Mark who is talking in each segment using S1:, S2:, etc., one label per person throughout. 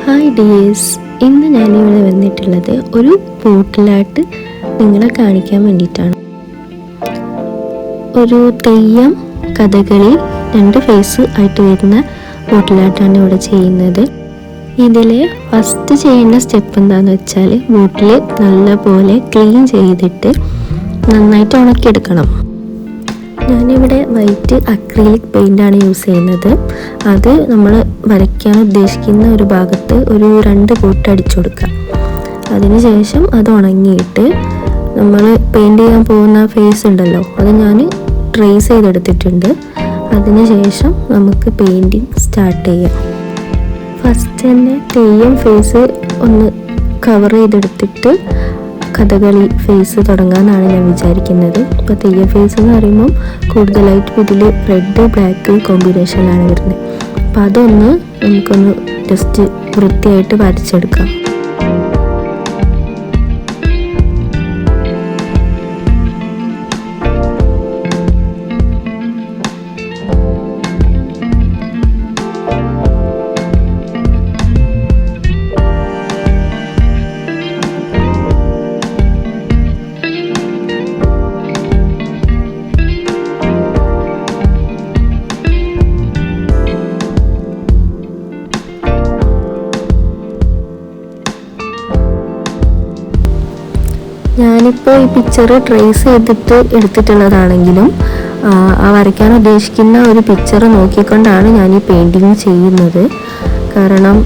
S1: Hi dears, ഇന്ന് ഞാനിവിടെ വന്നിട്ടുള്ളത് ഒരു ബോട്ടിലായിട്ട് നിങ്ങളെ കാണിക്കാൻ വേണ്ടിയിട്ടാണ്. ഒരു തെയ്യം കഥകളി 2 ഫേസ് ആയിട്ട് വരുന്ന ബോട്ടിലായിട്ടാണ് ഇവിടെ ചെയ്യുന്നത്. ഇതിൽ ഫസ്റ്റ് ചെയ്യേണ്ട സ്റ്റെപ്പ് എന്താണെന്ന് വെച്ചാൽ ബോട്ടിൽ നല്ലപോലെ ക്ലീൻ ചെയ്തിട്ട് നന്നായിട്ട് ഉണക്കിയെടുക്കണം. ഞാനിവിടെ വൈറ്റ് അക്രിലിക് പെയിൻ്റാണ് യൂസ് ചെയ്യുന്നത്. അത് നമ്മൾ വരയ്ക്കാൻ ഉദ്ദേശിക്കുന്ന ഒരു ഭാഗത്ത് ഒരു 2 കോട്ട് അടിച്ചു കൊടുക്കുക. അതിനുശേഷം അത് ഉണങ്ങിയിട്ട് നമ്മൾ പെയിൻറ് ചെയ്യാൻ പോകുന്ന ഫേസ് ഉണ്ടല്ലോ, അത് ഞാൻ ട്രേസ് ചെയ്തെടുത്തിട്ടുണ്ട്. അതിനുശേഷം നമുക്ക് പെയിൻറ്റിങ് സ്റ്റാർട്ട് ചെയ്യാം. ഫസ്റ്റ് തന്നെ തെയ്യം ഫേസ് ഒന്ന് കവർ ചെയ്തെടുത്തിട്ട് കഥകളി ഫേസ് തുടങ്ങാമെന്നാണ് ഞാൻ വിചാരിക്കുന്നത്. ഇപ്പോൾ തെയ്യം ഫേസ് എന്ന് പറയുമ്പം കൂടുതലായിട്ട് ഇതിൽ റെഡ് ബ്ലാക്ക് കോമ്പിനേഷനിലാണ് വരുന്നത്. അപ്പം അതൊന്ന് നമുക്കൊന്ന് ജസ്റ്റ് വൃത്തിയായിട്ട് വരച്ചെടുക്കാം. ഞാനിപ്പോൾ ഈ പിക്ചർ ട്രേസ് ചെയ്തിട്ട് എടുത്തിട്ടുള്ളതാണെങ്കിലും ആ വരയ്ക്കാൻ ഉദ്ദേശിക്കുന്ന ഒരു പിക്ചർ നോക്കിക്കൊണ്ടാണ് ഞാൻ ഈ പെയിൻറ്റിങ് ചെയ്യുന്നത്. കാരണം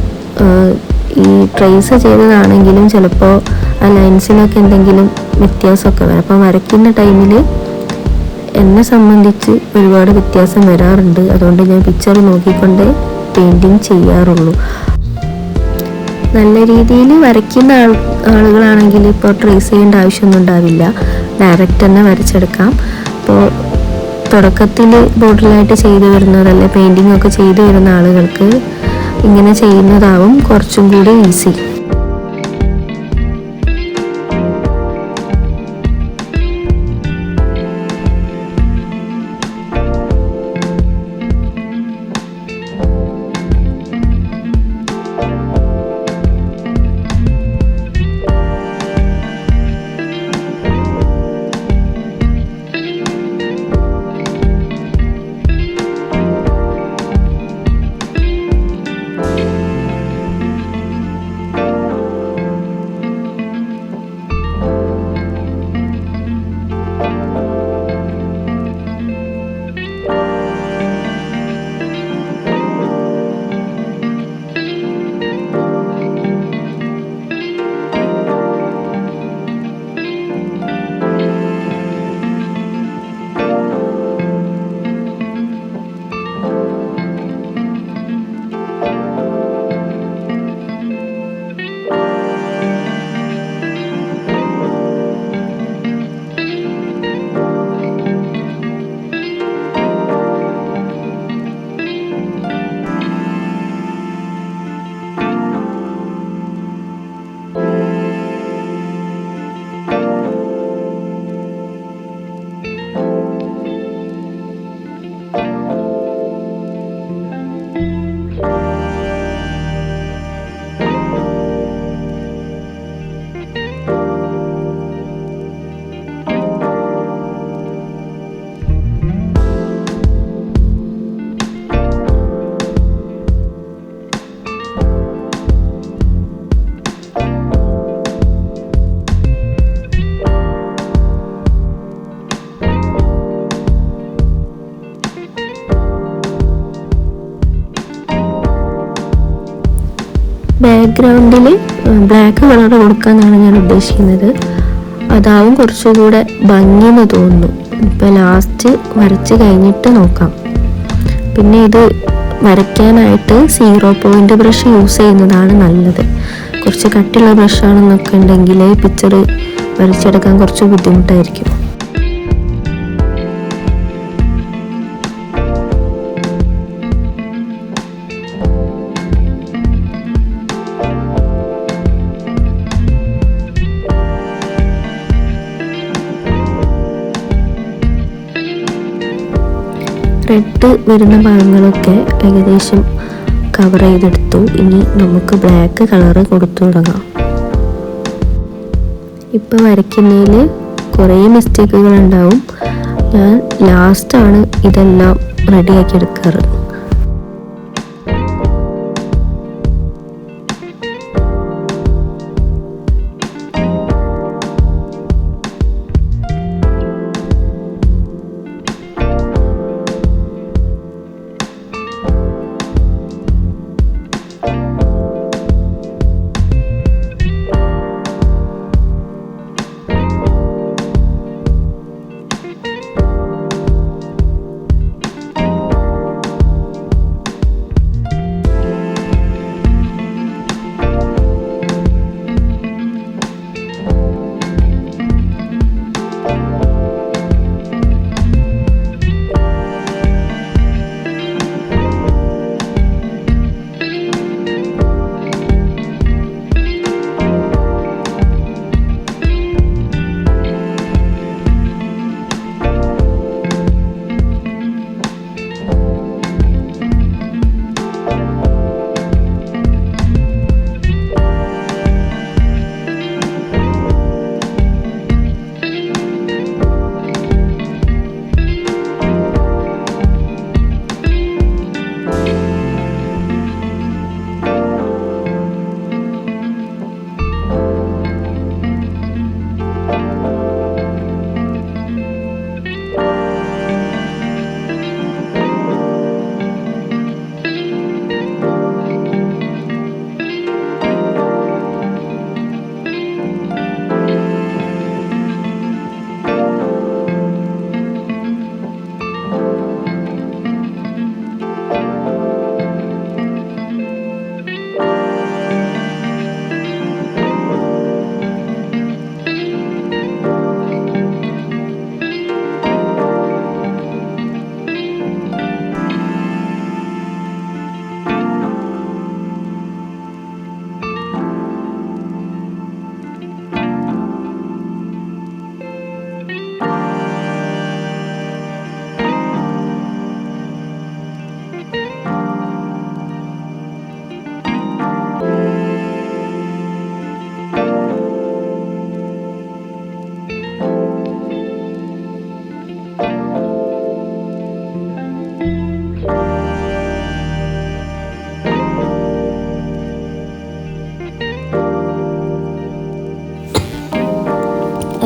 S1: ഈ ട്രേസ് ചെയ്തതാണെങ്കിലും ചിലപ്പോൾ ആ ലൈൻസിനൊക്കെ എന്തെങ്കിലും വ്യത്യാസമൊക്കെ വരും. അപ്പോൾ വരയ്ക്കുന്ന ടൈമിൽ എന്നെ സംബന്ധിച്ച് ഒരുപാട് വ്യത്യാസം വരാറുണ്ട്. അതുകൊണ്ട് ഞാൻ പിക്ചർ നോക്കിക്കൊണ്ട് പെയിൻറ്റിങ് ചെയ്യാറുള്ളൂ. നല്ല രീതിയിൽ വരയ്ക്കുന്ന ആളുകളാണെങ്കിൽ ഇപ്പോൾ ട്രേസ് ചെയ്യേണ്ട ആവശ്യമൊന്നും ഉണ്ടാവില്ല, ഡയറക്റ്റ് തന്നെ വരച്ചെടുക്കാം. അപ്പോൾ തുടക്കത്തിൽ ബോട്ടിലായിട്ട് ചെയ്തു വരുന്നതല്ലേ, പെയിൻറ്റിംഗ് ഒക്കെ ചെയ്തു വരുന്ന ആളുകൾക്ക് ഇങ്ങനെ ചെയ്യുന്നതാവും കുറച്ചും കൂടി ഈസി. ബാക്ക്ഗ്രൗണ്ടിൽ ബ്ലാക്ക് കളർ കൊടുക്കാമെന്നാണ് ഞാൻ ഉദ്ദേശിക്കുന്നത്. അതാവും കുറച്ചുകൂടെ ഭംഗിയെന്ന് തോന്നുന്നു. ഇപ്പോൾ ലാസ്റ്റ് വരച്ച് കഴിഞ്ഞിട്ട് നോക്കാം. പിന്നെ ഇത് വരയ്ക്കാനായിട്ട് 0 പോയിൻ്റ് ബ്രഷ് യൂസ് ചെയ്യുന്നതാണ് നല്ലത്. കുറച്ച് കട്ടിയുള്ള ബ്രഷാണെന്നൊക്കെ ഉണ്ടെങ്കിൽ പിക്ചർ വരച്ചെടുക്കാൻ കുറച്ച് ബുദ്ധിമുട്ടായിരിക്കും. റെഡ് വരുന്ന ഭാഗങ്ങളൊക്കെ ഏകദേശം കവർ ചെയ്തെടുത്തു. ഇനി നമുക്ക് ബ്ലാക്ക് കളറ് കൊടുത്തു തുടങ്ങാം. ഇപ്പോൾ വരയ്ക്കുന്നതിൽ കുറേ മിസ്റ്റേക്കുകൾ ഉണ്ടാവും. ഞാൻ ലാസ്റ്റാണ് ഇതെല്ലാം റെഡിയാക്കി എടുക്കാറ്.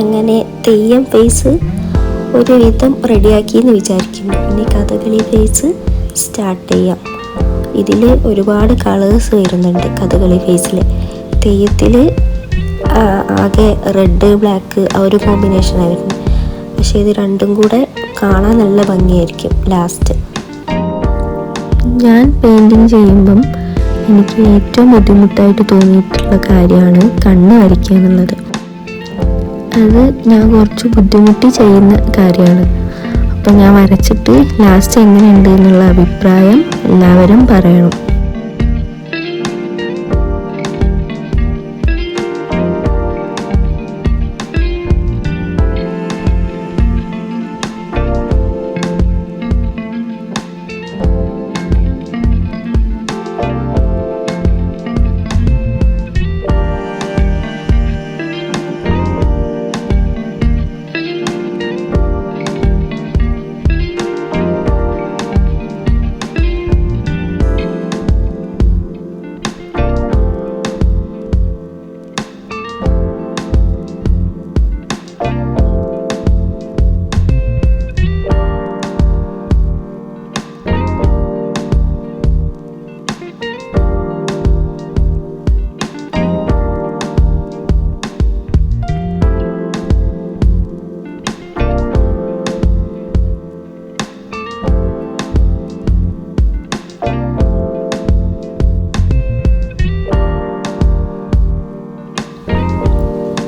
S1: അങ്ങനെ തെയ്യം ഫേസ് ഒരുവിധം റെഡിയാക്കി എന്ന് വിചാരിക്കുന്നു. ഇനി കഥകളി ഫേസ് സ്റ്റാർട്ട് ചെയ്യാം. ഇതിൽ ഒരുപാട് കളേഴ്സ് വരുന്നുണ്ട് കഥകളി ഫേസിൽ. തെയ്യത്തിൽ ആകെ റെഡ് ബ്ലാക്ക് ആ ഒരു കോമ്പിനേഷനായിരുന്നു. പക്ഷേ ഇത് രണ്ടും കൂടെ കാണാൻ നല്ല ഭംഗിയായിരിക്കും ലാസ്റ്റ്. ഞാൻ പെയിൻറ്റിങ് ചെയ്യുമ്പം എനിക്ക് ഏറ്റവും ബുദ്ധിമുട്ടായിട്ട് തോന്നിയിട്ടുള്ള കാര്യമാണ് കണ്ണ് വരയ്ക്കുക എന്നുള്ളത്. അത് ഞാൻ കുറച്ച് ബുദ്ധിമുട്ടി ചെയ്യുന്ന കാര്യമാണ്. അപ്പോൾ ഞാൻ വരച്ചിട്ട് ലാസ്റ്റ് എങ്ങനെയുണ്ട് എന്നുള്ള അഭിപ്രായം എല്ലാവരും പറയണം.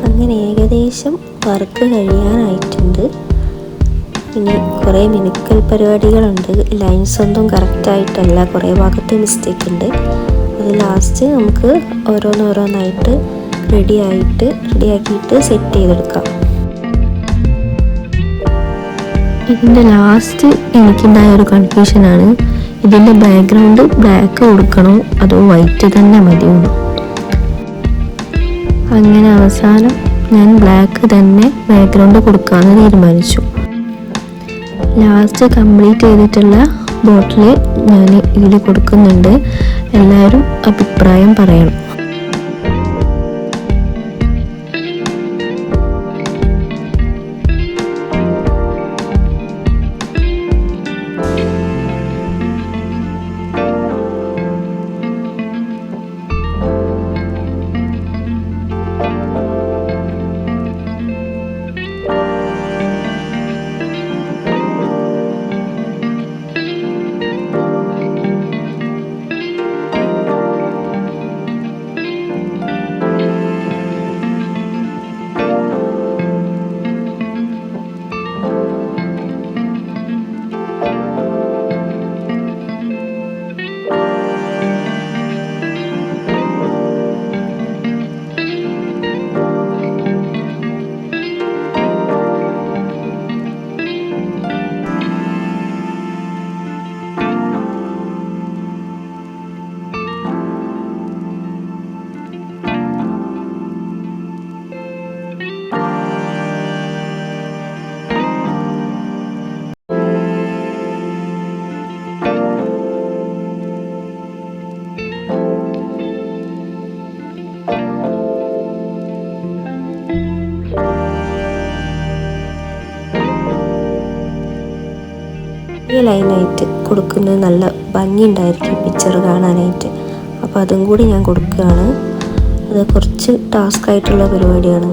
S1: അങ്ങനെ ഏകദേശം വർക്ക് കഴിയാനായിട്ടുണ്ട്. ഇനി കുറേ മിനുക്കൽ പരിപാടികളുണ്ട്. ലൈൻസ് ഒന്നും കറക്റ്റായിട്ടല്ല, കുറേ ഭാഗത്ത് മിസ്റ്റേക്ക് ഉണ്ട്. അത് ലാസ്റ്റ് നമുക്ക് ഓരോന്നോരോന്നായിട്ട് റെഡിയാക്കിയിട്ട് സെറ്റ് ചെയ്തെടുക്കാം. ഇതിൻ്റെ ലാസ്റ്റ് എനിക്കുണ്ടായ ഒരു കൺഫ്യൂഷനാണ് ഇതിൻ്റെ ബാക്ക്ഗ്രൗണ്ട് ബ്ലാക്ക് കൊടുക്കണോ അതോ വൈറ്റ് തന്നെ മതിയോ? അങ്ങനെ അവസാനം ഞാൻ ബ്ലാക്ക് തന്നെ ബാക്ക്ഗ്രൗണ്ട് കൊടുക്കാമെന്ന് തീരുമാനിച്ചു. ലാസ്റ്റ് കംപ്ലീറ്റ് ചെയ്തിട്ടുള്ള ബോട്ടിൽ ഞാൻ ഇതിൽ കൊടുക്കുന്നുണ്ട്. എല്ലാവരും അഭിപ്രായം പറയണം. ഈ ലൈനായിട്ട് കൊടുക്കുന്നത് നല്ല ഭംഗിയുണ്ടായിരിക്കും പിക്ചർ കാണാനായിട്ട്. അപ്പോൾ അതും കൂടി ഞാൻ കൊടുക്കുകയാണ്. അത് കുറച്ച് ടാസ്ക് ആയിട്ടുള്ള പരിപാടിയാണ്.